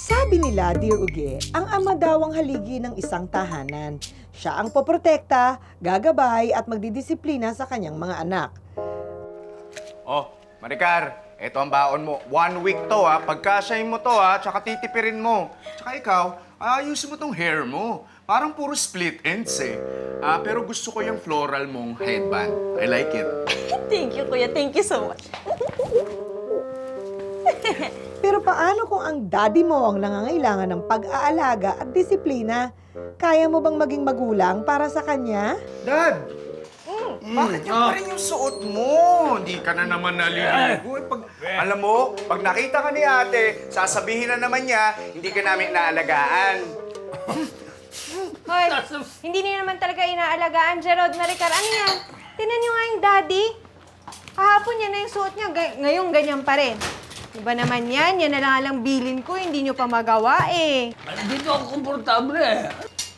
Sabi nila, Dear Uge, ang ama daw ang haligi ng isang tahanan. Siya ang poprotekta, gagabay at magdidisiplina sa kanyang mga anak. Oh, Maricar, eto ang baon mo. 1 week to ha. Pagkasyahin mo to ha, tsaka titipirin mo. Tsaka ikaw, ayusin mo tong hair mo. Parang puro split ends eh. Pero gusto ko yung floral mong headband. I like it. Thank you, Kuya. Thank you so much. Pero paano kung ang daddy mo ang nangangailangan ng pag-aalaga at disiplina? Kaya mo bang maging magulang para sa kanya? Dad! Bakit yung pa rin yung suot mo? Hindi ka na naman naliligo. Alam mo, pag nakita ka ni ate, sasabihin na naman niya, hindi ka namin naalagaan. Hoy, hindi niyo naman talaga inaalagaan, Gerald Maricar. Ano yan? Tinan niyo nga yung daddy. Kahapon yan na yung suot niya, ngayon ganyan pa rin. Iba naman yan, yan na lang bilin ko, hindi niyo pa magawa eh. Dito ako komportable eh.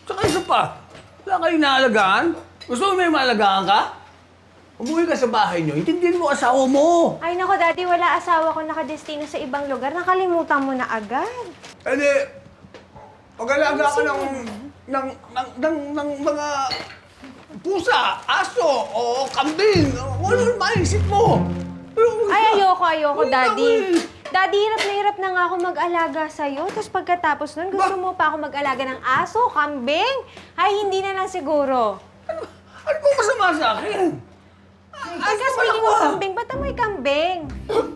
Tsaka isa pa, wala kayong naalagaan? Gusto mo may maalagaan ka? Umuwi ka sa bahay niyo, intindihin mo asawa mo. Ay nako, daddy, wala asawa ko nakadestino sa ibang lugar. Nakalimutan mo na agad. Hindi, pag-alaga ka ng mga pusa, aso, o kambing, ano maisip mo? Ay, ayoko, daddy. Bakit? Daddy, hirap na nga ako mag-alaga sa'yo. Tapos pagkatapos nun, gusto mo pa ako mag-alaga ng aso, kambing? Ay, hindi na lang siguro. Ano bang masama sa akin? Kasi speaking of kambing, ba't amoy kambing?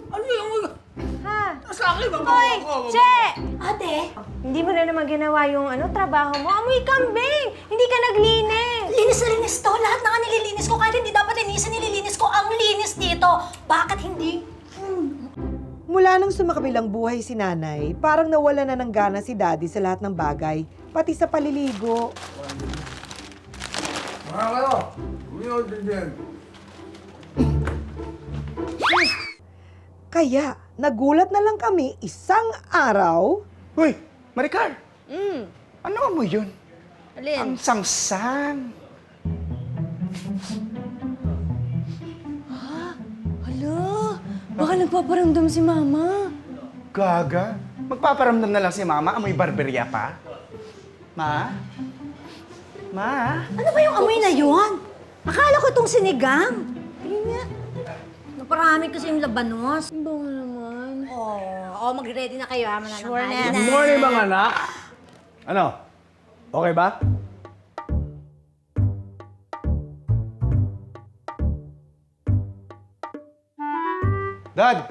Ano yung Ha? sa akin? Hoy! Che! Ate, Hindi mo na naman ginawa yung trabaho mo. Amoy kambing! Hindi ka naglinis! linis na linis to. Lahat na nga nililinis ko. Kahit hindi dapat linisin, nililinis ko. Ang linis dito. Bakit hindi? Mula nang sumakabilang buhay si nanay, parang nawala na ng gana si daddy sa lahat ng bagay, pati sa paliligo. Mga kayo, umiyon din. Kaya, nagulat na lang kami isang araw. Hoy, Maricar! Ano mo yun? Ang sangsang. Hala, baka nagpaparamdam si Mama. Gaga? Magpaparamdam na lang si Mama, amoy barberya pa? Ma? Ma? Ano ba yung amoy na yun? Akala ko itong sinigang. Tingnan niya. Naparami kasi yung labanos. Ang bango naman. Oo, mag-ready na kayo ha. Sure na. Good morning, mga anak. Ano? Okay ba? Dad,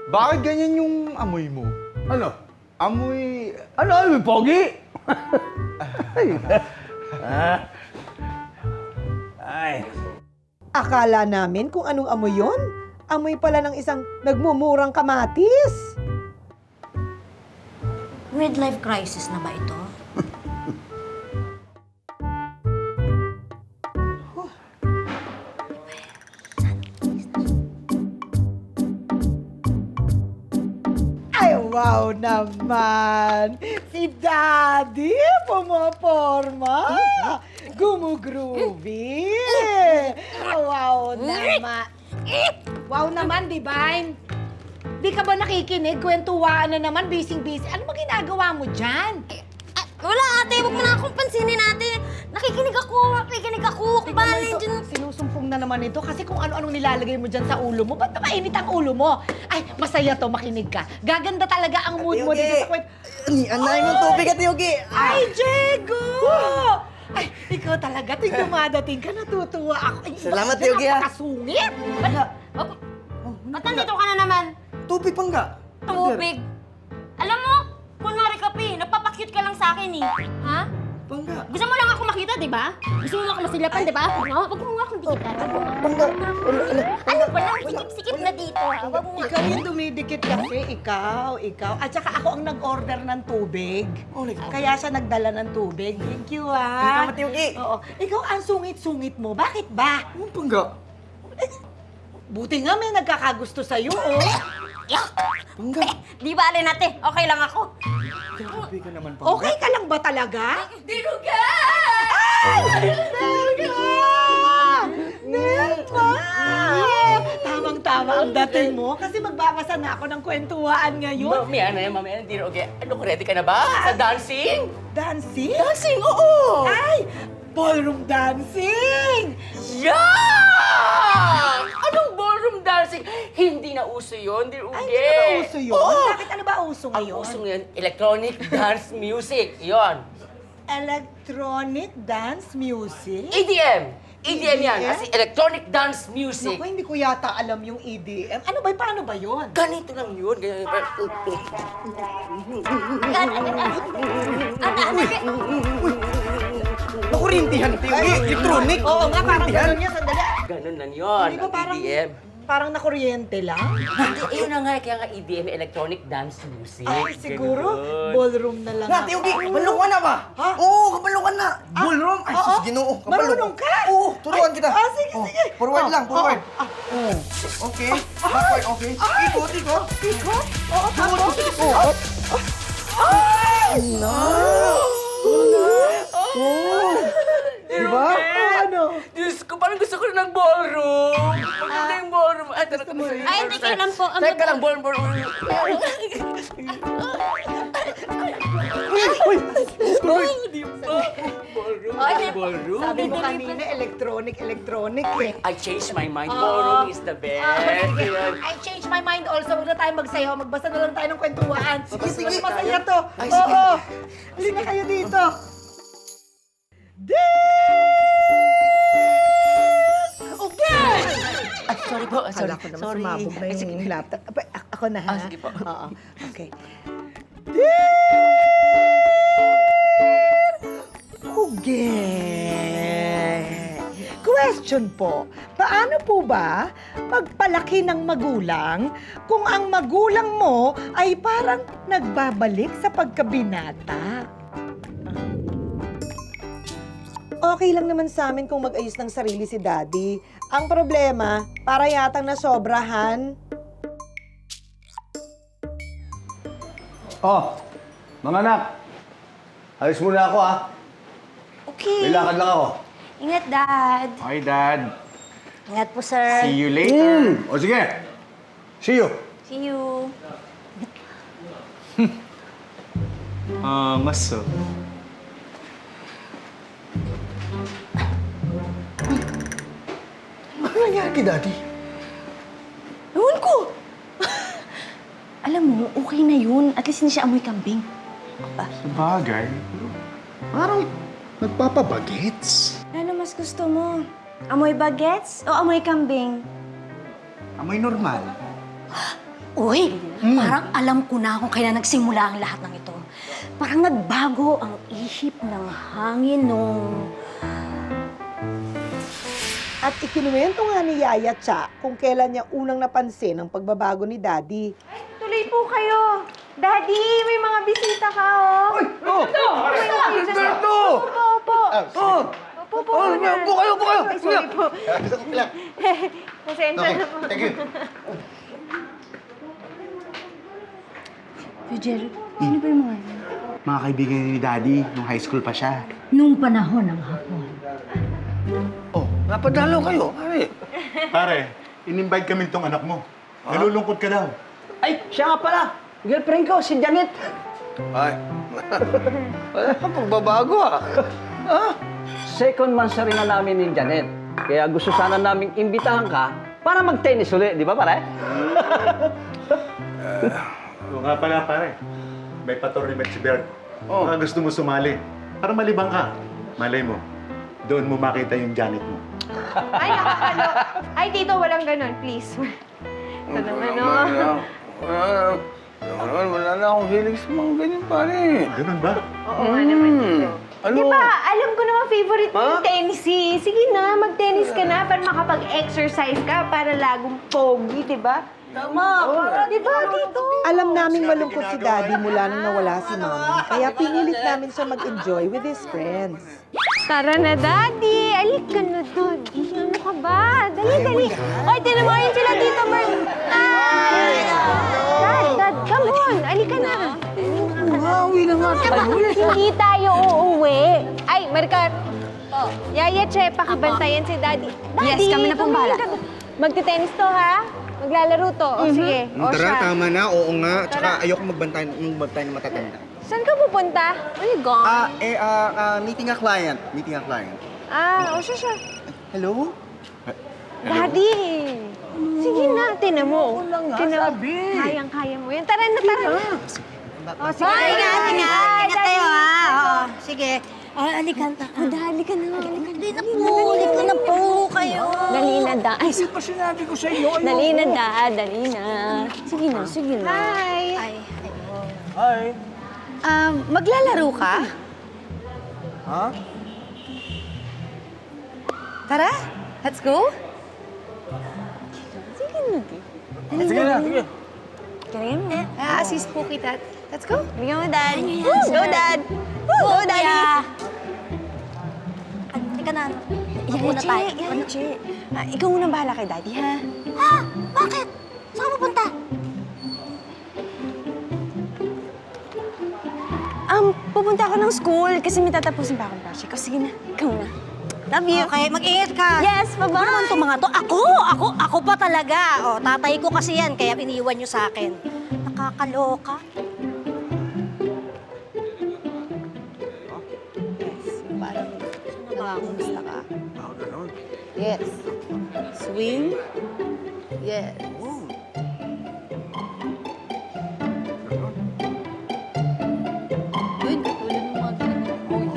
bakit ganyan yung amoy mo? Ano? Amoy... Ano, pogi? Ay. Ay. Akala namin kung anong amoy yon. Amoy pala ng isang nagmumurang kamatis. Midlife crisis na ba ito? Ay, wow naman! Si Daddy pumaporma! Gumugroovy! Wow naman! Wow naman, Divine! Di ka ba nakikinig? Kwentuhaan na naman, busy-busy. Ano ba ginagawa mo dyan? Wala ate, huwag mo na akong pansinin ate. Nakikinig ako. Bali dyan. Sinusumpong na naman ito kasi kung ano-anong nilalagay mo dyan sa ulo mo. Ba't mainit ang ulo mo? Ay, masaya to, makinig ka. Gaganda talaga ang mood mo dito sa kwento. Anay mong tubig at Yogi! Ay, Diego! Ay, ikaw talaga. Ting dumadating ka, natutuwa ako. Ay, Salamat, bakit Yogi, ah. napakasungit? Ba't nandito ka na naman? Tubig pangga! Tubig. Alam mo, kunwari ka pa nagpapakyut ka lang sa akin eh. Ha? Pangga! Gusto mo lang ako makita, di ba? Gusto mo lang ako masilapan, di ba? No? Wag mo nga akong dikitan. Pangga! Ano ba lang? Sikip-sikip na dito. Ha? Wag mo nga. Ikaw yung dumidikit kasi, ikaw. At saka ako ang nag-order ng tubig. Kaya siya nagdala ng tubig. Thank you, ah. Salamat, Yogi. Oo. Ikaw ang sungit-sungit mo. Bakit ba? Anong pangga? Buti nga may nagkakagusto sa'yo, oh. Pangga! Di ba, alin ate? Okay lang ako. Grabe ka naman, pangga. Okay ka lang ba talaga? Dinuga! Talaga! Nelma! Tamang-tama ang dating mo kasi magbabasa na ako ng kwentuhaan ngayon. Mamaya, hindi na okay. Ano, ready ka na ba? Sa dancing? Dancing? Dancing, oo! Ay! Ballroom dancing! Yeah! Anong ballroom dancing? Hindi na uso yun, Dear Uge. Ay, hindi na ba uso yun? Oo! Bakit ano ba uso Ang ngayon? uso ngayon, electronic dance music. Yon. Electronic dance music? EDM. EDM yan. EDM? Kasi electronic dance music. Naku, hindi ko yata alam yung EDM. Ano ba, paano ba yun? Ganito lang yun. Ganyan. Nakurintihan, Teo. Electronic. Oo nga, parang gano'n yan. Sandali. Ganun lang yun. Hindi ba Ang parang, EDM. parang nakuryente lang? Hindi, yun na nga. Kaya nga EDM, electronic dance music. Ay, siguro, Ganun. ballroom na lang Na, Teo, kabalo ka na ba? Ha? Oo, kabalo ka na. Ballroom? Ay, oo. sus, ginoo. Kabalo. Marunong ka? Oo, turuan kita. Sige, Oh, sige. Forward lang, forward. Oh. Okay. Backward, okay. Ikot, ikot. Ikot? Oo, tapos? Di ba? Ano? Diyos ko, parang gusto ko na ng ballroom. Maganda yung ballroom. Ay, tara kami sa Ay, teka lang po. Teka lang, ballroom. Di ba? Ballroom. Sabi mo kanina, electronic eh. I changed my mind. Ballroom is the best. Yan. I changed my mind also. Huwag na tayo magsayaw. Magbasa na lang tayo ng kwentuhan. Sige, sige. Mas masaya to. Ay, sige. Oo. Halina kayo dito. Okay! Ay, sorry po. Sorry. Kala ko naman Sorry. sumabog na yung laptop. Ako na, ha? Sige po. Oo. Okay. Okay. Question po, paano po ba magpalaki ng magulang kung ang magulang mo ay parang nagbabalik sa pagkabinata? Okay lang naman sa amin kung mag-ayos ng sarili si Daddy. Ang problema, para yatang nasobrahan. Oh, mga anak. Alis muna ako, ha? Okay. May lakad lang ako. Ingat, Dad. Okay, Dad. Ingat po, sir. See you later. O sige. See you. See you. Maso. Ano nangyari kay Daddy? Ewan ko. Alam mo, okay na yun. At least hindi siya amoy kambing. Sabagay. Parang nagpapabagets. Ano mas gusto mo? Amoy bagets o amoy kambing? Amoy normal. Uy, parang alam ko na kung kailan nagsimula ang lahat ng ito. Parang nagbago ang ihip ng hangin nung... At ikinuwento nga ni Yaya Cha kung kailan niya unang napansin ang pagbabago ni Daddy. Tuloy po kayo. Daddy, may mga bisita ka, oh. Oh! Alberto! Opo. Oh! Opo po. Oh, upo kayo, upo kayo. Ay, sorry po. Pasensya na po. Thank you. Rogero, sino ba yung mga yun? Mga kaibigan ni Daddy, nung high school pa siya. Nung panahon ng hapon. Oh, napadalo kayo, pare. Pare, in-invite kami itong anak mo. Nalulungkot ka daw. Ay, siya nga pala. Girlfriend ko, si Janet. Ay. Wala kang pagbabago, ha? Second month rin na namin ni Janet. Kaya gusto sana naming imbitahan ka para mag-tennis ulit. Di ba, pare? Oo nga pala, pare. May pa-tournament si Bert. Oh. Baka gusto mo sumali. Para malibang ka. Malay mo, doon mo makita yung Janet mo. Ay, nakakalo. Ay, tito, walang ganun, please. Ito naman, oh. Wala na akong hilig sa mga ganyan, pare. Ganun ba? Oo nga naman, tito. Ano? Di ba, alam ko naman favorite mo yung tennis eh. Sige na, mag-tennis ka na para makapag-exercise ka para lagong pogi, di ba? Tama. Di ba, tito? Alam naming malungkot si Daddy mula nung nawala si Mommy, kaya pinilit namin siya mag-enjoy with his friends. Tara na, Daddy. Alik ka na, Daddy. Ano ka ba? Dali, dali. Ay, tinawarin sila dito, Bert. Ay! Dad, come on. Alik ka na. Uwi na nga tayo. Hindi tayo uuwi. Ay, Maricar. Yaya, Che, pakibantayan si Daddy. Yes, kami na pong bahala. Magte-tennis to, ha? Maglalaro to. O, sige. O, siya. Tama na, oo nga. Tsaka ayoko magbantay ng matatanda. Saan ka pupunta? Where you gone? Meeting a client. Meeting a client. O, siya. Hello? Daddy! Sige na, tinan mo. Wala nga, sabi. Kayang-kaya mo yan. Tara na, tara na. O, sige. Ingat. Ingat kayo, ha? Oo, sige. Halika na. Halika na. Halika na po kayo. Dali na, da. Ay, Hindi pa sinabi ko sa iyo. dali na, da. Dali na. Sige na, sige na. Hi! Hi. Maglalaro ka? Ha? Tara, let's go. Sige na, sige. Ganyan na. Assist po kita. Let's go. Bigyan mo, Dad. Go, Dad. Go, Daddy. Halika na. Muna tayo. Che. Ikaw muna bahala kay Daddy, ha? Ha? Bakit? Saan ka pupunta? Pupunta ako ng school kasi may tatapusin pa akong project. O, sige na. Ikaw na. Love you. Okay, mag-ingat ka. Yes, bye-bye. Ano naman itong mga to? Ako pa talaga. O, tatay ko kasi yan, kaya iniwan nyo sa akin. Nakakaloka. Parang, ano ba? Kumusta ka? Ganun. Yes. Swing. Yes. Yun, katulad ng mga ganun.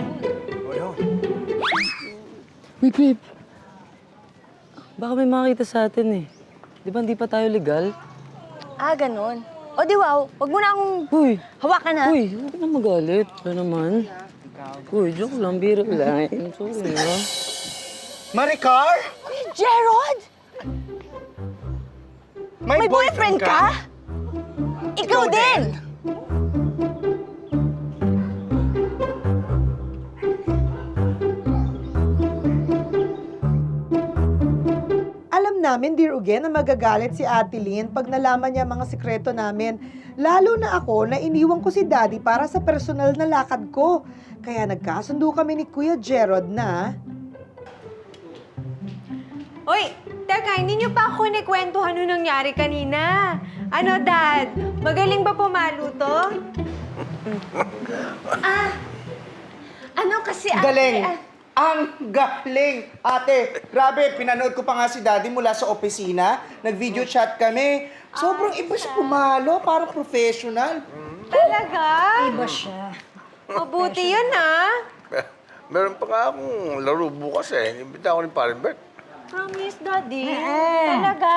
O, yun. Wait, wait. Baka may makakita sa atin eh. Di ba hindi pa tayo legal? Ganun. O, di wow. Huwag mo na akong Uy! hawakan, ha? Uy, huwag ka na magalit. Ano naman? Uy, joke lang. Biro lang. Sorry, ha? Maricar? Gerald! May boyfriend ka? Ikaw din! Alam namin, Dear Uge, na magagalit si Ate Lynn pag nalaman niya mga sikreto namin. Lalo na ako na iniwan ko si Daddy para sa personal na lakad ko. Kaya nagkasundo kami ni Kuya Gerald na... Uy, teka, hindi niyo pa ako nikwentuhan ano nangyari kanina. Ano, Dad? Magaling ba pumalo to? Ano kasi... Galing! Ang galing! Ate, grabe, pinanood ko pa nga si Daddy mula sa opisina. Nag-video chat kami. Sobrang iba siya pumalo, parang professional. Talaga? Iba siya. Mabuti yun, ha? Meron pa nga akong laro bukas eh. Inimbita ako ni Parin Bert. Promise, Daddy. Talaga?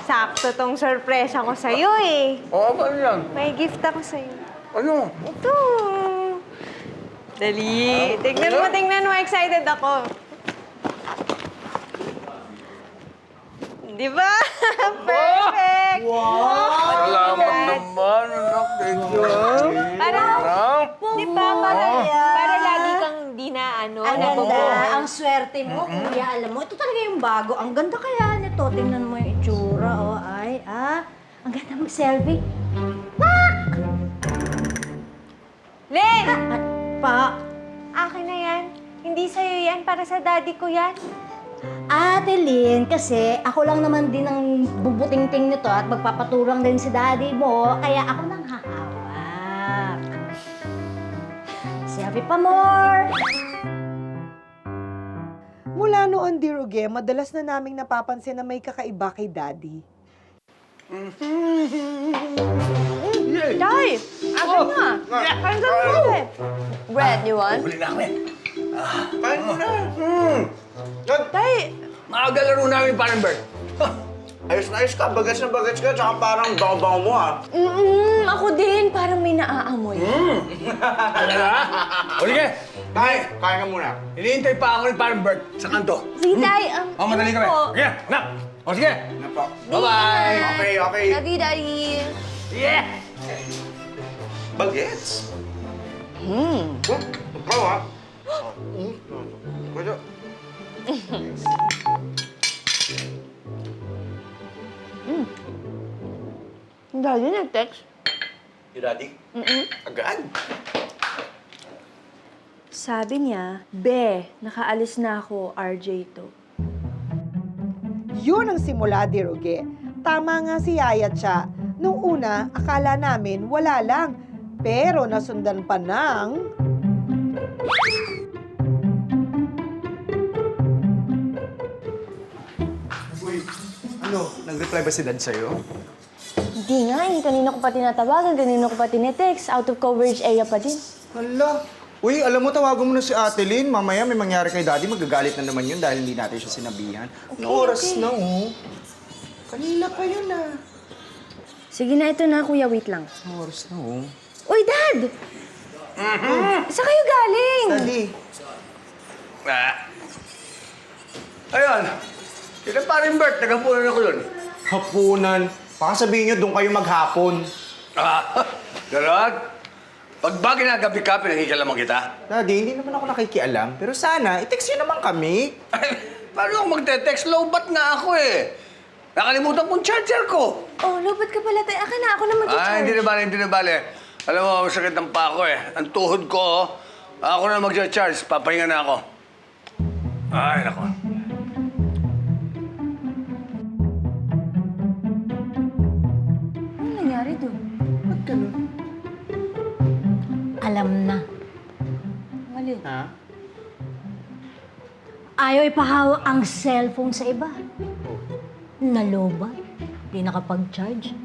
Sakto tong sorpresa ko sa'yo, eh. Oo, paano yan? May gift ako sa'yo. Ano? Ito. Dali. Tingnan mo. Excited ako. Di ba? Perfect! Salamat naman, anak. Thank you. Para, di ba? Para lagi kang di na Ang ganda, ang swerte mo, kuya. Alam mo, ito talaga yung bago. Ang ganda kaya nito. Tingnan mo yung itsura, oh. Ang ganda mag-selfie. Len! Pa, Akin na yan. Hindi sa'yo yan. Para sa daddy ko yan. Ate Lynn, kasi ako lang naman din ang bubuting-ting nito at magpapaturang din si daddy mo, kaya ako nang hahawak. Selfie pa more! Mula noon, Dear Uge, madalas na naming napapansin na may kakaiba kay Daddy. Day! Akin na! Kain ka na Bread, you want? Huli na kami. Kain mo na. Day! Maaga laro namin ni Parin Bert. Ayos na ayos ka, bagets na bagets ka, tsaka parang baw-baw mo ah. Ako din. Parang may naaamoy. Talaga? O sige. Kain ka muna. Hinihintay pa ako ni Parin Bert sa kanto. Sige, Day. O, madali kami. Sige, anak. O, sige. Ano po? Bye-bye. Okay. Love you, Daddy. Yeah! Bagets? Ikaw ha? Pwede. Daddy, nag-text? Yung daddy? Agad. Sabi niya, Be, nakaalis na ako, RJ to. Yun ang simula, Diruge. Tama nga si Yaya Cha. Nung una, akala namin wala lang. Pero nasundan pa ng... Ano, nag-reply ba si Dad sa'yo? Hindi nga eh, kanina ko pa tinatawagan, kanina ko pa tinetext, out of coverage area pa din. Hala. Uy, alam mo, tawagan mo na si Ate Lynn. Mamaya may mangyari kay Daddy, magagalit na naman yun dahil hindi natin siya sinabihan. Ano oras na, oh? Kanina pa yun, ah. Sige na, ito na kuya, wait lang. Ano oras na, oh? Uy, Dad! Saan kayo galing? Daddy. Ayun. Kaya pa rin, Bert. Naghapunan ako yun. Hapunan. Baka sabihin nyo, doon kayo maghapon. Ganon? Pag ba ginagabi ka, pinakikalaman kita? Daddy, hindi naman ako nakikialam. Pero sana, i-text nyo naman kami. Paano ako magte-text? Low-bat nga ako eh. Nakalimutan kong charger ko. Oh, lobat ka pala tayo. Akin na, ako na mag-charge. Hindi na bale, hindi na bale. Alam mo, masakit ang pa ako eh. Ang tuhod ko, oh. Ako na mag-charge. Papahinga na ako. Ay, nako. Ano nangyari doon? Ba't ganun? Alam na. Mali. Ha? Ayaw ipahawak ang cellphone sa iba. Nalobat. Di nakapag-charge.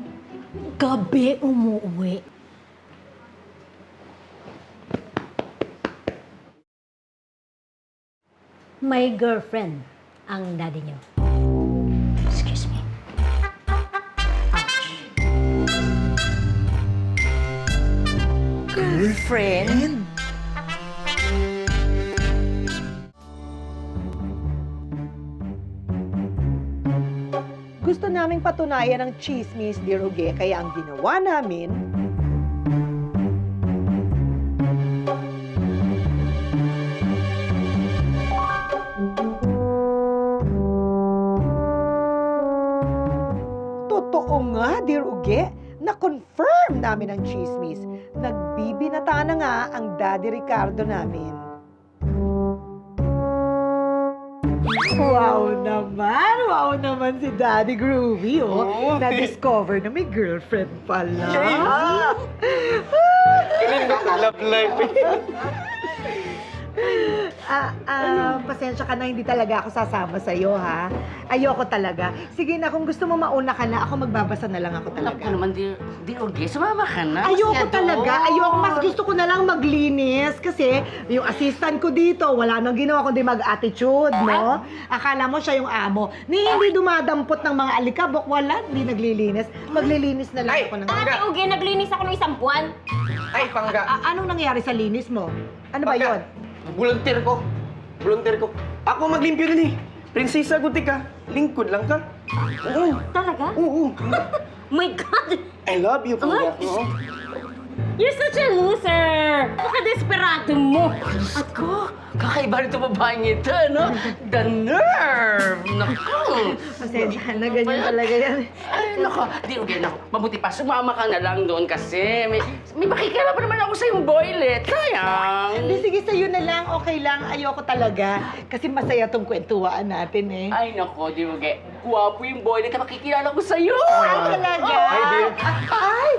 Gabi umuwi. May girlfriend ang daddy niyo. Excuse me. Ouch. Girlfriend? Gusto naming patunayan ng chismis, Diruge, kaya ang ginawa namin... Totoo nga, Diruge, na-confirm namin ang chismis. Nagbibinata na nga ang Daddy Ricardo namin. Wow naman si Daddy Groovy, oh. Na-discover na may girlfriend pala. Love life. Pasensya ka na, hindi talaga ako sasama sa'yo, ha? Ayoko talaga. Sige na, kung gusto mo mauna ka na, ako magbabasa na lang ako talaga. Naku naman, di Orge, sumama ka na. Ayoko talaga. Ayoko. Mas gusto ko na lang maglinis kasi yung assistant ko dito, wala nang ginawa kundi mag-attitude, no? Akala mo siya yung amo. Hindi dumadampot ng mga alikabok. Wala, hindi naglilinis. Maglilinis na lang ako ng... Ate Uge, naglinis ako ng isang buwan. Ay, Pangga. Anong nangyari sa linis mo? Ano ba yon? Volunteer ko. Ako maglimpyo din eh. Prinsesa Gutika, lingkod lang ka. Oo. Talaga? Oo. My God! I love you, Pangga. Oo. You're such a loser! Napaka-desperado mo! Ako, kakaiba nito babaeng ito, no? The nerve! Naku! Pasensya na, ganyan talaga yan. Ay, naku, di Orge, naku. Mabuti pa, sumama ka na lang doon kasi may makikialam pa naman ako sa yung boylet. Sayang! Hindi, sige, sa'yo na lang. Okay lang. Ayoko talaga. Kasi masaya tong kwentuhaan natin, eh. Ay, naku, di Orge. Guwapo yung boylet na makikilala ko sa'yo! Ay, talaga? Ay,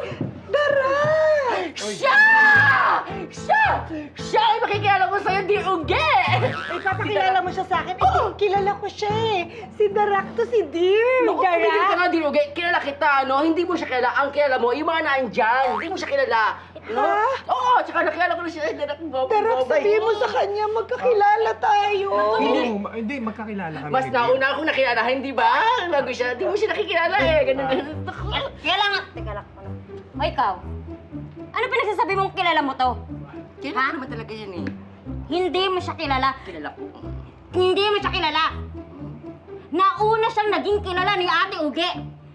Dara! Siya ay makikilala ko sa'yo, di Orge! Ipapakilala mo siya sa akin. Kilala ko siya, eh. Si Darak to, si Dear. Naku, tumigil ka nga, di Orge. Kilala kita, no? Hindi mo siya kilala. Ang kilala mo, yung mga naandyan. Hindi mo siya kilala. No? Oo, tsaka nakilala ko na siya. Darak, Sabihin mo sa kanya, magkakilala tayo. Hindi, magkakilala kami. Mas nauna akong nakilala, hindi ba? Bago siya, di mo siya nakikilala eh. Ganun. Kaya lang nga. Teka lang. O ikaw, ano pinagsasabi mong kilala mo to? Kilala naman talaga yan eh. Hindi mo siya kilala. Kilala ko. Hindi mo siya kilala. Nauna siyang naging kilala ni Ate Uge.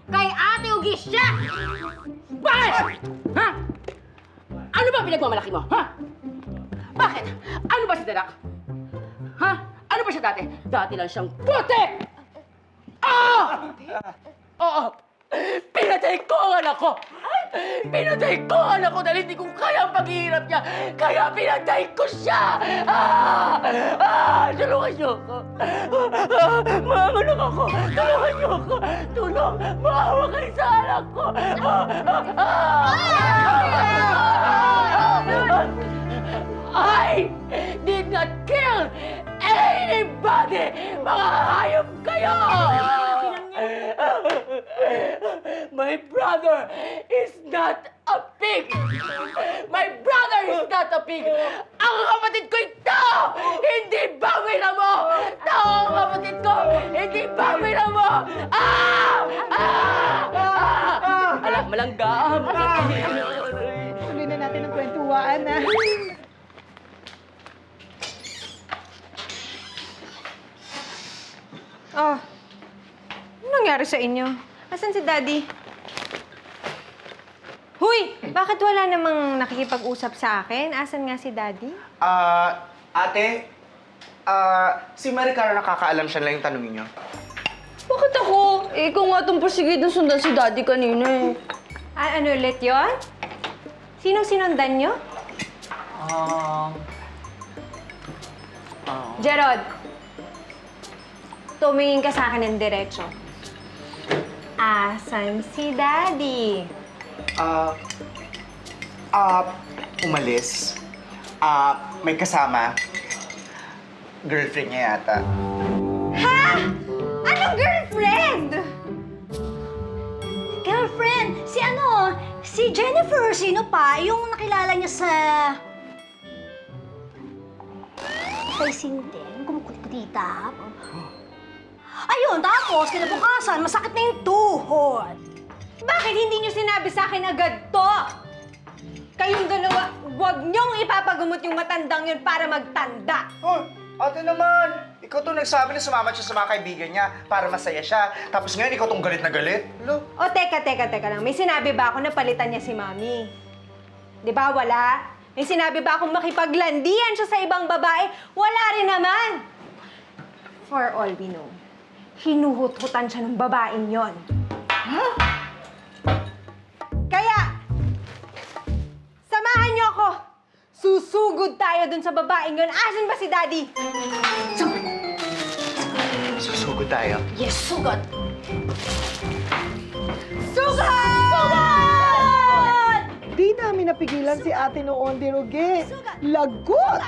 Kay Ate Uge siya! Bakit? Ha? Ano ba pinagmamalaki mo? Ha? Bakit? Ano ba si Darak? Ha? Ano ba siya dati? Dati lang siyang putik! Oo! Pinatay ko ang anak ko! Ay, Pinatay ko ang anak ko dahil hindi ko kaya ang paghihirap niya. Kaya pinatay ko siya! Tulungan niyo ako! Mamanok ako! Tulungan niyo ako! Tulong! Maawa kayo sa anak ko! I did not kill anybody! Mga hayop kayo! My brother is not a pig! My brother is not a pig! Ang kapatid ko ito! Hindi bawira mo! Tao ang kapatid ko! Hindi bawira mo! Alam, malangga! Tuloy na natin ang kwentuhaan, ha? Oh, ano nangyari sa inyo? Asan si Daddy? Huy! Bakit wala namang nakikipag-usap sa akin? Asan nga si Daddy? Ate, si Maricar nakakaalam siya lang yung tanongin niyo. Bakit ako? Ikaw nga itong persigid ng sundan si Daddy kanina eh. Ano ulit yun? Sinong sinundan nyo? Gerald, tumingin ka sa akin ng diretso. Asan si Daddy? Umalis. May kasama. Girlfriend niya yata. Ha? Anong girlfriend? Girlfriend, si Jennifer, sino pa? Yung nakilala niya sa... Kay Cindy, yung kumukulitita. Ayun, tapos kinabukasan, masakit na yung tuhod. Bakit hindi nyo sinabi sa akin agad to? Kayong dalawa, huwag nyong ipapagamot yung matandang yun para magtanda. Oh, ate naman! Ikaw to nagsabi na sumama siya sa mga kaibigan niya para masaya siya. Tapos ngayon, ikaw tong galit na galit. Hello? O, teka lang. May sinabi ba ako na palitan niya si Mami? Di ba, wala? May sinabi ba akong makipaglandian siya sa ibang babae? Wala rin naman! For all we know, hinuhut-hutan siya ng babaeng yon. Kaya, samahan niyo ako! Susugod tayo dun sa babaeng yon. Asan ba si Daddy? Susugod tayo. Yes, sugod! Sugod! Di namin napigilan si ate noon, Diruge. Lagot!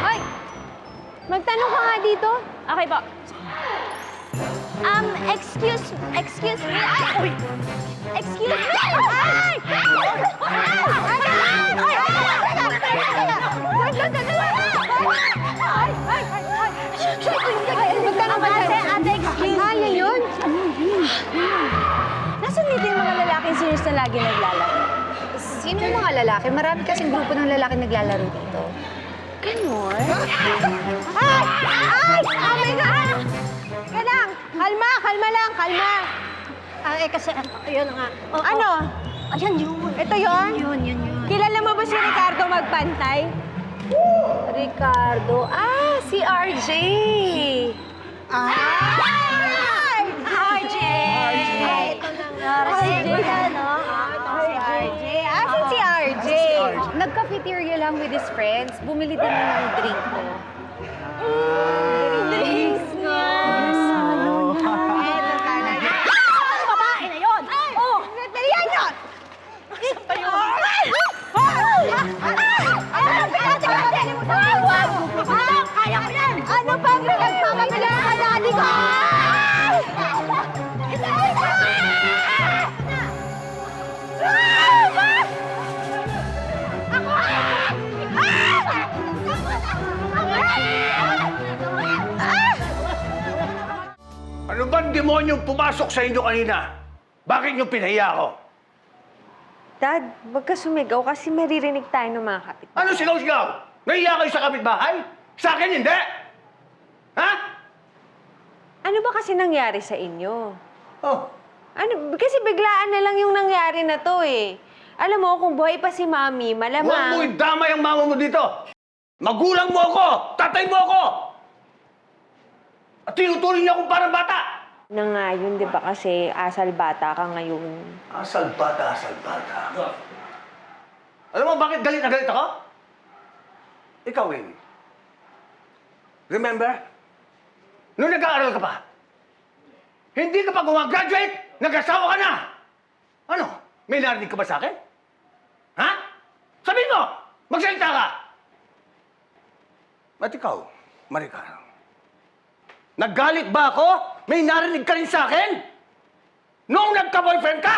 Ay! Magtanong ka nga dito. Okay po. Excuse me. Ay! Excuse me! Ay! Magtanong ka dyan. Ate, excuse me. Yan yun? Nasaan dito yung mga lalaking seniors na lagi naglalaro? Sino yung mga lalaki? Marami kasing grupo ng lalaki naglalaro dito. Ganon? Ay! Oh my God! Ganang! Kalma lang! Kasi, ayun nga. Ano? Ayan yun. Ito yon? Yun. Kilala mo ba si Ricardo Magpantay? Ricardo. Si RJ. Ay! RJ! Ito na nga. RJ. RJ. Asan si RJ? Nagka-cafeteria lang with his friends. Bumili din ng drink ko. Drinks nga. Eto ka na. Babae na yun! Oh! Natalihan nyo! Kaya ko yan! Ano pa ang pinagpapagalaman ka, Daddy ko? Ano bang demonyong pumasok sa inyo kanina? Bakit niyo pinahiya ako? Dad, wag ka sumigaw kasi maririnig tayo ng mga kapit. Ano sigaw-sigaw? Nahiya kayo sa kapitbahay? Sa akin hindi! Ha? Ano ba kasi nangyari sa inyo? Oh, Kasi biglaan na lang yung nangyari na to eh. Alam mo, kung buhay pa si Mami, huwag mo malamang... idamay ang mama mo dito! Magulang mo ako! Tatay mo ako! At tinutuloy niyo akong parang bata! na nga yun, di ba? Kasi asal bata ka ngayon. Asal bata, asal bata. Alam mo bakit galit na galit ako? Ikaw, Amy. Remember? Nung nag-aaral ka pa, hindi ka pa gumagraduate, nag-asawa ka na! Ano? May narinig ka ba sa akin? Ha? Sabihin mo! Magsalita ka! At ikaw, Maricar, naggalit ba ako? May narinig ka rin sa akin? Noong nagka-boyfriend ka?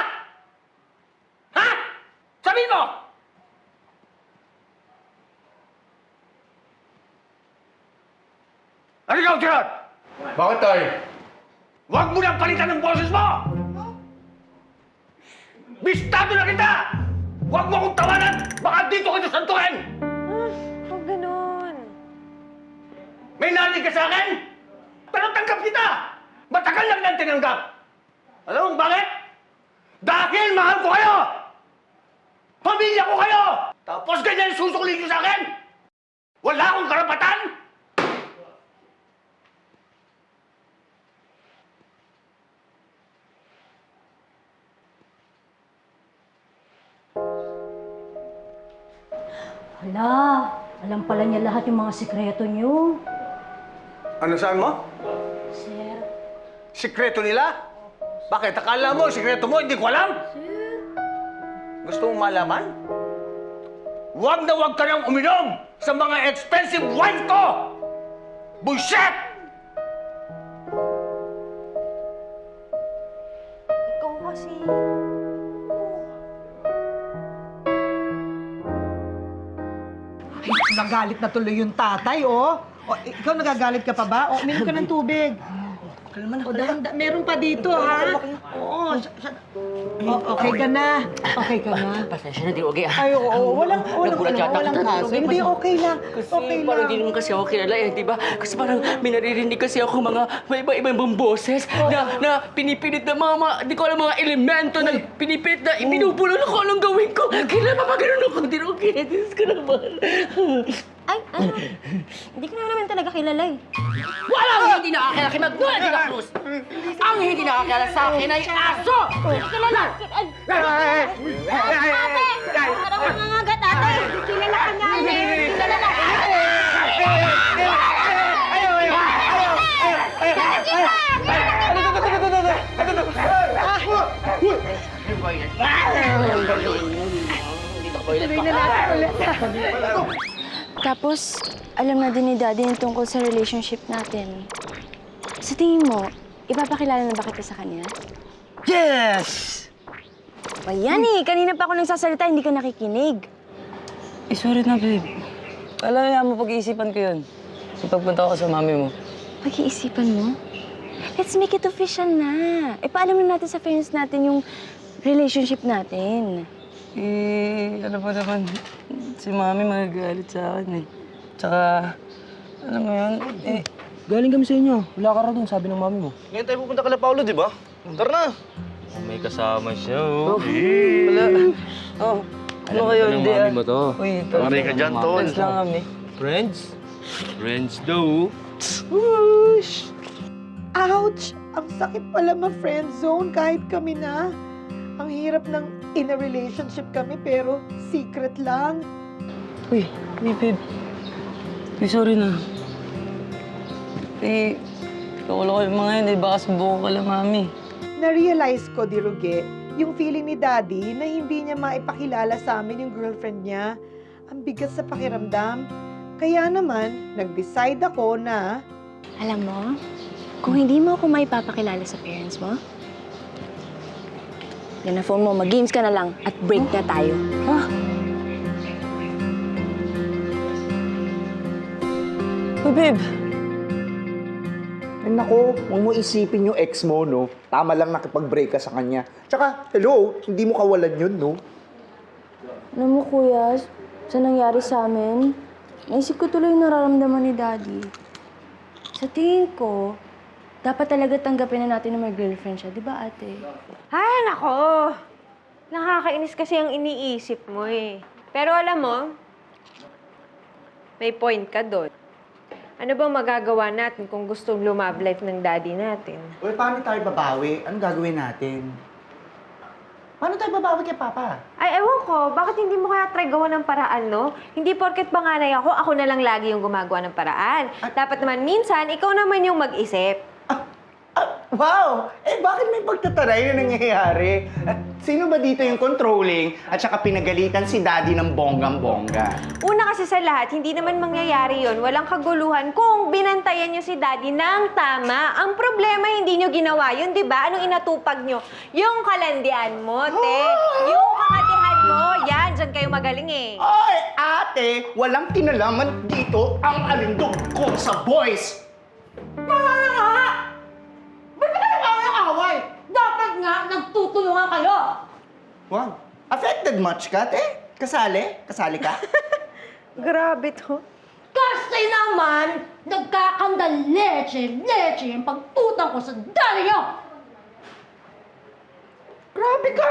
Ha? Sabihin mo! Ano ikaw, Gerard? Bakit, Tay? Huwag mo nang palitan ng boses mo! Bistado na kita! Huwag mo akong tawanan! Baka dito kita santuhin! Huwag ganun. May narinig ka sa akin? Pero tanggap kita! Matagal lang nang tinanggap! Alam mo bakit? Dahil mahal ko kayo! Pamilya ko kayo! Tapos ganyan susukli niyo sa akin! Wala akong karapatan! Hala, alam pala niya lahat yung mga sikreto niyo. Ano saan mo? Sir. Sikreto nila? Bakit? Akala mo, sikreto mo, hindi ko alam? Gusto mong malaman? Huwag na huwag ka nang uminom sa mga expensive wine ko! Bullshit! Ikaw kasi. Nagalit na tuloy yung tatay, oh. O, ikaw nagagalit ka pa ba? O, uminom ka ng tubig. O, meron pa dito, ha? Oo. Okay ka na. Okay ka na. Pasensya na, di okay ah. Ay, oo. Walang Nagulat yata walang ako. kaso. Hindi, okay lang. Kasi Okay parang lang. hindi naman kasi ako kilala eh, di ba? Kasi parang may naririnig kasi ako mga may iba-ibang boses na pinipilit na di ko alam mga elemento na pinipilit na ibinubulol ako anong gawin ko. Kailan mapagano'n ako? Hindi na okay. Diyos ko naman. Ay, ano? Hindi ko naman talaga kilala eh. Walang hindi nakakilala kay Magnolia de la Cruz. Ang hindi nakakilala sa akin ay aso! Kilala! Ate! Parang mangangagat, ate! Kilala ka niya, ate! Kilala ka! Tapos, alam na din ni Daddy yung tungkol sa relationship natin. Sa tingin mo, ipapakilala na ba kita sa kanya? Yes! O yan eh, kanina pa ako nagsasalita, hindi ka nakikinig. Eh, sorry na, babe. Alam mo, pag-iisipan ko yun. Pagpunta ko sa mami mo. Pag-iisipan mo? Let's make it official na. E paalam na natin sa friends natin yung relationship natin. Eh, ano pa naman, si mami magagalit sa akin eh. Tsaka, alam mo yun, eh, galing kami sa inyo. Wala ka raw dun, sabi ng mami mo. Ngayon tayo pupunta kala Paolo, di ba? Tara na! May kasama siya, oh. Wala. Oh, ano kayo, hindi ah. mo to. Uy, Pare ka dyan, Tol. Friends lang kami. Friends? Friends daw. Whoosh! Ouch! Ang sakit pala ma-friend zone kahit kami na. Ang hirap ng in a relationship kami pero secret lang. Uy, babe. Uy, sorry na. Eh, loko yung mga yun, eh, baka subukan ka lang, mami. Na-realize ko, Diruge, yung feeling ni Daddy na hindi niya maipakilala sa amin yung girlfriend niya. Ang bigat sa pakiramdam. Kaya naman, nag-decide ako na... Alam mo, kung hindi mo ako maipapakilala sa parents mo, yan na phone mo, mag-games ka na lang at break na tayo. Ha? Uy, babe. Ay nako, huwag mo isipin yung ex mo, no? Tama lang nakipag-break ka sa kanya. Tsaka, hello, hindi mo kawalan yun, no? Alam mo, kuya, sa nangyari sa amin, naisip ko tuloy yung nararamdaman ni Daddy. Sa tingin ko, dapat talaga tanggapin na natin na may girlfriend siya. Di ba, ate? Ay, nako. Nakakainis kasi ang iniisip mo eh. Pero alam mo, may point ka doon. Ano bang magagawa natin kung gustong love life ng daddy natin? Uy, paano tayo babawi? Anong gagawin natin? Paano tayo babawi kay Papa? Ay, ewan ko, bakit hindi mo kaya try gawa ng paraan, no? Hindi porket panganay ako na lang lagi yung gumagawa ng paraan. Dapat naman minsan, ikaw naman yung mag-isip. Wow! Eh, bakit may pagtataray na nangyayari? At sino ba dito yung controlling at saka pinagalitan si Daddy ng bonggang-bongga? Una kasi sa lahat, hindi naman mangyayari yon, walang kaguluhan kung binantayan nyo si daddy ng tama. Ang problema, hindi nyo ginawa yun, di ba? Anong inatupag nyo? Yung kalandian mo, te. Yung kakatihan mo, yan, dyan kayo magaling eh. Ay, ate, walang kinalaman dito ang alindog ko sa boys! Dapat nga, nagtutulungan kayo! Wow. Affected much ka, te? Kasali? Kasali ka? Grabe to. Kasi naman, nagkakandal leche yung pagtutang ko sa daddy nyo! Grabe ka!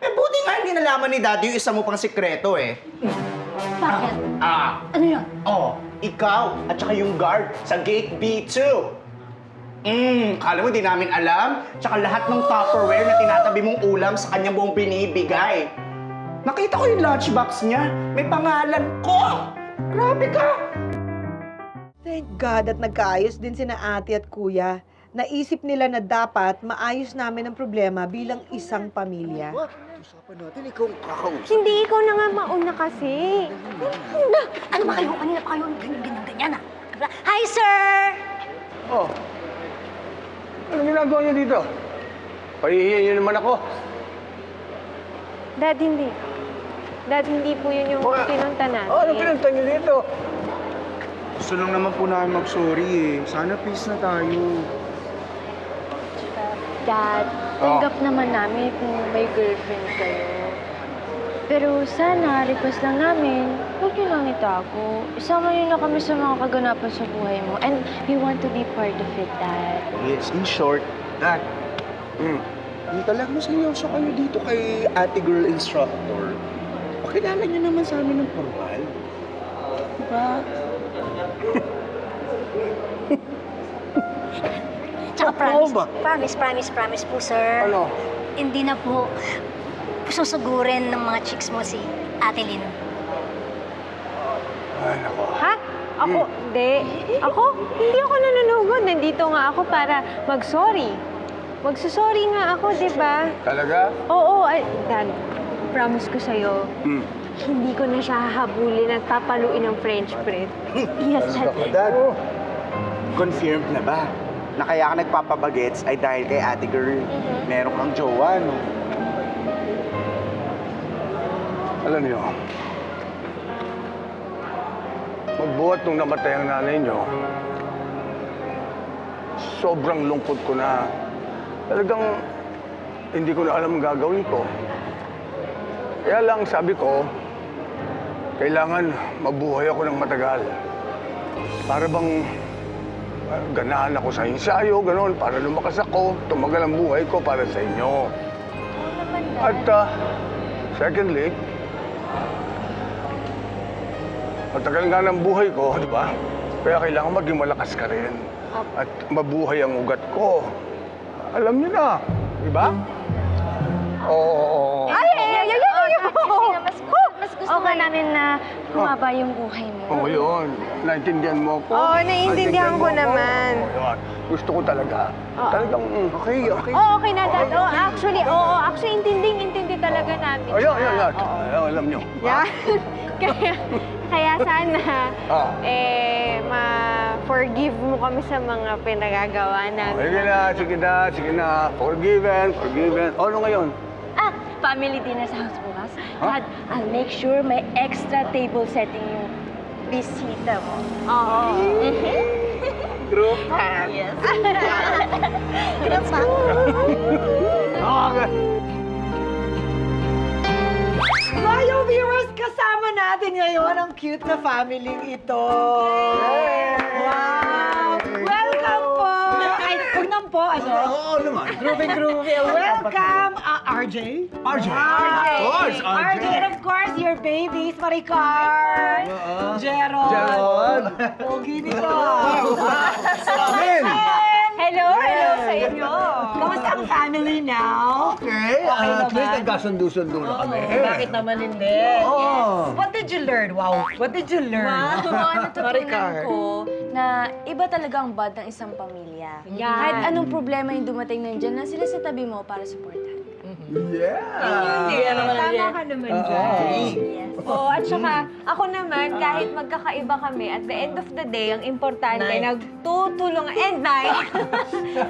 Eh, buti nga hindi nalaman ni Daddy yung isa mo pang sikreto eh. Bakit? Ano yun? Oh, ikaw at saka yung guard sa gate B2. Kala mo di namin alam? Tsaka lahat ng Tupperware na tinatabi mong ulam sa kanya mong binibigay. Nakita ko yung lunchbox niya. May pangalan ko! Grabe ka! Thank God at nagkaayos din sina ate at kuya. Naisip nila na dapat maayos namin ang problema bilang isang pamilya. Usapan natin, ikaw ang kakausap. Hindi, ikaw na nga mauna kasi. Ano ba kayo? Kanina pa kayo ganyan ah. Hi, sir! Oh. Anong ginagawa niyo dito? Pahihiyan niyo naman ako. Dad, hindi. Dad, hindi po yun yung pinunta natin. Anong pinunta niyo dito? Gusto lang naman po namin mag-sorry eh. Sana peace na tayo. Dad, tanggap naman namin kung may girlfriend kayo. Pero sana, request lang namin, huwag niyo lang itago. Isama niyo na kami sa mga kaganapan sa buhay mo. And we want to be part of it, Dad. Yes, in short, Dad. Kung talagang seryoso kayo dito kay ate girl instructor, pakilala niyo naman sa amin ng formal. Diba? Tsaka promise po, sir. Ano? Hindi na po susugurin ng mga chicks mo si Ate Lynn. Ay, nako. Ha? Ako? Hindi. Hindi ako nanunugod. Nandito nga ako para mag-sorry. Magsusorry nga ako, di ba? Talaga? Oo, Dad. Promise ko sa'yo, hindi ko na siya hahabulin at papaluin ng French bread. Yes, Dad. Dad, confirmed na ba? Na kaya ka nagpapabagets ay dahil kay ate girl. Meron kang jowa, no? Alam niyo, magbuhat nung namatay ang nanay niyo, sobrang lungkot ko na. Talagang hindi ko na alam ang gagawin ko. Kaya lang sabi ko, kailangan mabuhay ako ng matagal. Para bang ganahan ako sa ensayo, gano'n, para lumakas ako, tumagal ang buhay ko para sa inyo. At secondly, matagal nga ng buhay ko, di ba? Kaya kailangan maging malakas ka rin. At mabuhay ang ugat ko. Alam niyo na, di ba? Oo. Ay! Mas gusto nga namin na humaba yung buhay mo. Oo, yun. Naintindihan mo ako? Oo, naiintindihan ko mo ako? naman. Oo, yun. Gusto ko talaga. Talagang, okay. Oo, okay na, Dad. Actually, intindi talaga namin. Ayun. Oo. Alam niyo. Yeah. Kaya sana, ma-forgive mo kami sa mga pinagagawa namin. Sige na. Forgiven. Ano ngayon? Family dinner sa house bukas. Dad, I'll make sure may extra table setting yung bisita mo. Oo. Group. Yes. Okay. Mayo viewers, kasama natin ngayon ang cute na family ito. Wow! Welcome po! Ay, huwag nang po, ano? Oo naman. Groovy. Welcome, RJ. RJ. RJ, and of course, your babies, Maricar. Gerald. Pogi nito. Amen. Hello sa inyo. Kamusta ang family now? Okay, at least nagkasundo-sundo na kami. Bakit naman hindi? Oo. What did you learn? Wow. What did you learn? Wow, natutunan Maricar. ko na iba talaga ang bond ng isang pamilya. Kahit anong problema yung dumating nandiyan na sila sa tabi mo para supportahan ka. Yeah. Tama ka naman dyan. Oo, at saka ako naman, kahit magkakaiba kami, at the end of the day, ang importante, nagtutulungan. And night,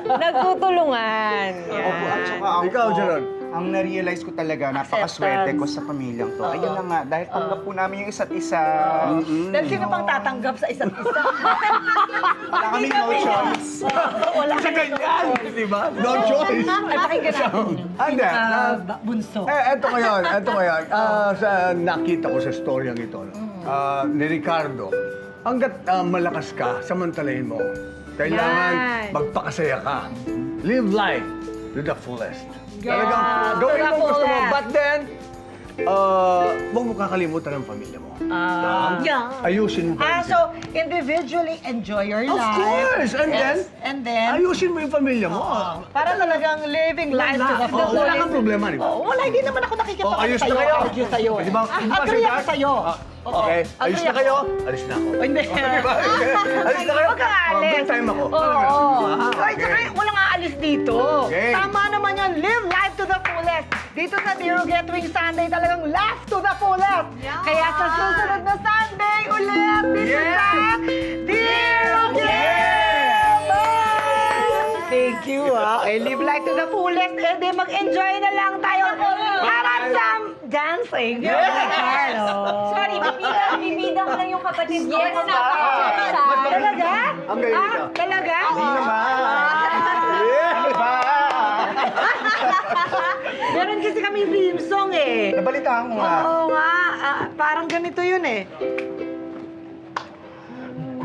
nagtutulungan. Opo, at saka ang Ikaw, Gerald. ang na-realize ko talaga, napakaswerte ko sa pamilyang to. Ayun na nga, dahil tanggap po namin yung isa't isa. Dahil sino pang tatanggap sa isa't isa? Wala kami no choice. Wala Sa ganyan, di ba? No choice. Ay, pakinggan natin. Hindi. Bunso. Eto ngayon. Sa nakita ko sa storyang ito, ni Ricardo, hanggat malakas ka, samantalahin mo. Kailangan magpakasaya ka. Live life to the fullest. Talagang gawin mo gusto mo. But then, huwag mo kakalimutan ang pamilya mo. Ayusin mo pa rin sila. So, individually enjoy your Of life. course! And then, Ayusin mo yung pamilya mo. para talagang living life to the fullest. Wala kang problema, di ba? Wala, hindi naman ako nakikipag Ayos na kayo. argue sa'yo. Di ba? Di ba, Agree Sir ako Jack? sa'yo. Okay, ayos na kayo. Alis na ako. Hindi. Alis na kayo. Huwag kang aalis. Big time ako. Oo. Okay. Ay, saka walang aalis dito. Okay. Tama naman yan. Live life to the fullest. Dito sa Zero Getawing Sunday, talagang laugh to the fullest. Kaya sa susunod na Sunday ulit, dito sa Zero Getawing! Thank you, live life to the fullest. Eh, di mag-enjoy na lang tayo. Para some dancing. Sorry, bibida ko lang yung kapatid ko. Yes, Talaga? Ang galing ka. Talaga? Hindi naman. Ano ba? Meron kasi kami theme song eh. Nabalitaan ko nga. Oo nga. Parang ganito yun eh.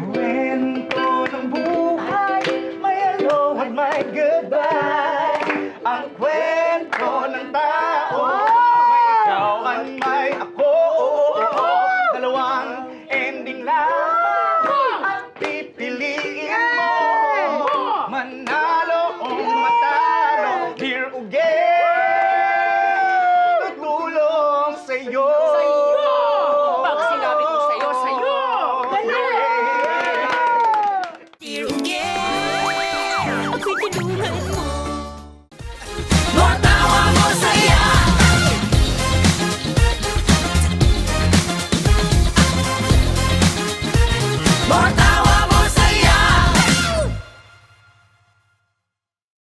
Kwento ng buhay, may hello at may goodbye. Ang kwento ng tao, may ikaw at may ako.